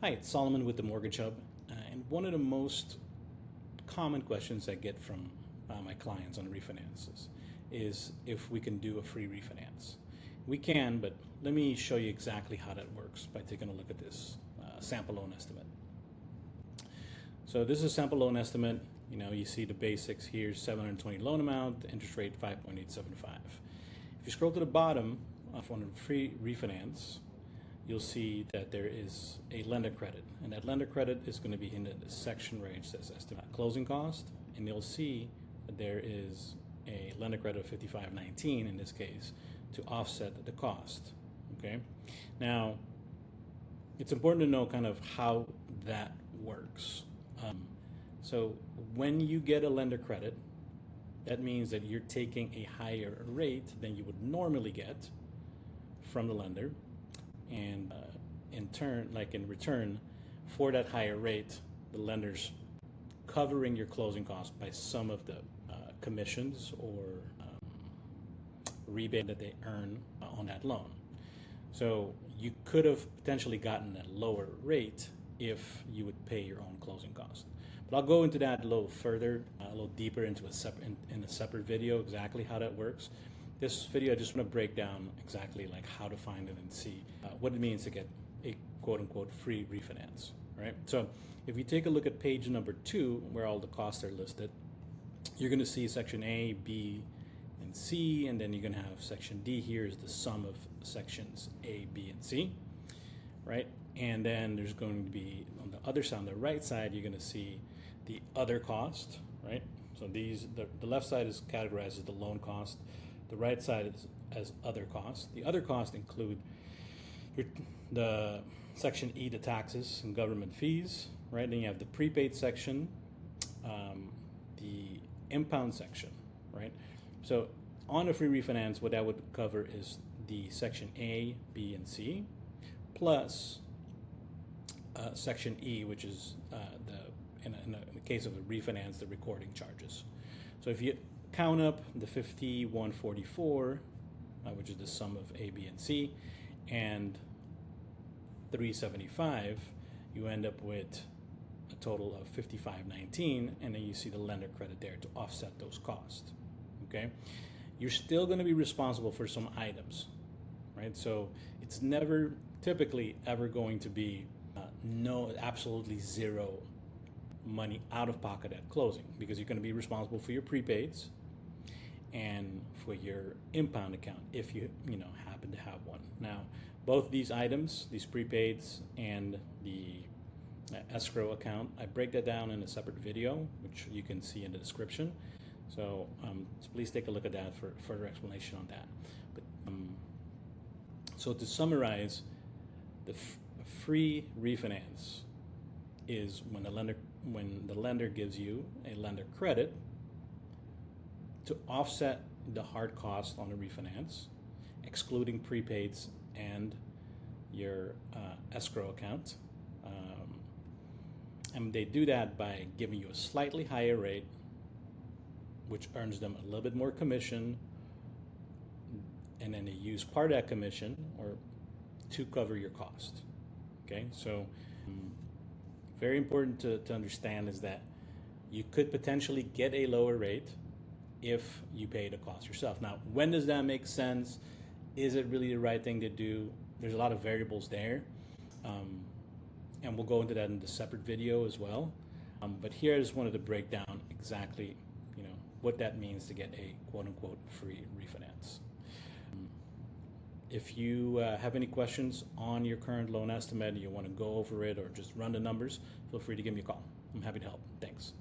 Hi, it's Solomon with the Mortgage Hub. And one of the most common questions I get from my clients on refinances is if we can do a free refinance. We can, but let me show you exactly how that works by taking a look at this sample loan estimate. So this is a sample loan estimate. You see the basics here, 720 loan amount, interest rate 5.875. If you scroll to the bottom of one of the free refinance, you'll see that there is a lender credit, and that lender credit is going to be in the section where it says estimate closing cost, and you'll see that there is a lender credit of 55.19 in this case to offset the cost. Okay, now it's important to know kind of how that works. So when you get a lender credit, that means that you're taking a higher rate than you would normally get from the lender. And in return for that higher rate, the lender's covering your closing costs by some of the commissions or rebate that they earn on that loan. So you could have potentially gotten a lower rate if you would pay your own closing cost. But I'll go into that a little further, a little deeper into in a separate video, exactly how that works. This video, I just want to break down exactly like how to find it and see what it means to get a quote-unquote free refinance, right? So if you take a look at page number 2, where all the costs are listed, you're going to see section A, B, and C, and then you're going to have section D. Here is the sum of sections A, B, and C, right? And then there's going to be, on the other side, on the right side, you're going to see the other cost, right? So the left side is categorized as the loan cost. The right side is as other costs. The other costs include the section E, the taxes and government fees, right? Then you have the prepaid section, the impound section, right? So on a free refinance, what that would cover is the section A, B, and C, plus section E, which is in the case of a refinance, the recording charges. So if you count up the 5144, which is the sum of A, B, and C, and 375, you end up with a total of 5519, and then you see the lender credit there to offset those costs. Okay, you're still going to be responsible for some items, right? So it's never typically ever going to be absolutely zero money out of pocket at closing, because you're going to be responsible for your prepaids and for your impound account if you happen to have one. Now, both these items, these prepaids and the escrow account, I break that down in a separate video, which you can see in the description. So please take a look at that for further explanation on that. But so to summarize, the free refinance is when the lender gives you a lender credit to offset the hard cost on a refinance, excluding prepaids and your escrow account. And they do that by giving you a slightly higher rate, which earns them a little bit more commission, and then they use part of that commission to cover your cost. Okay, so very important to understand is that you could potentially get a lower rate if you pay the cost yourself. Now, when does that make sense? Is it really the right thing to do? There's a lot of variables there, and we'll go into that in the separate video as well. But here I just wanted to break down exactly, what that means to get a quote-unquote free refinance. If you have any questions on your current loan estimate, you want to go over it or just run the numbers, feel free to give me a call. I'm happy to help. Thanks.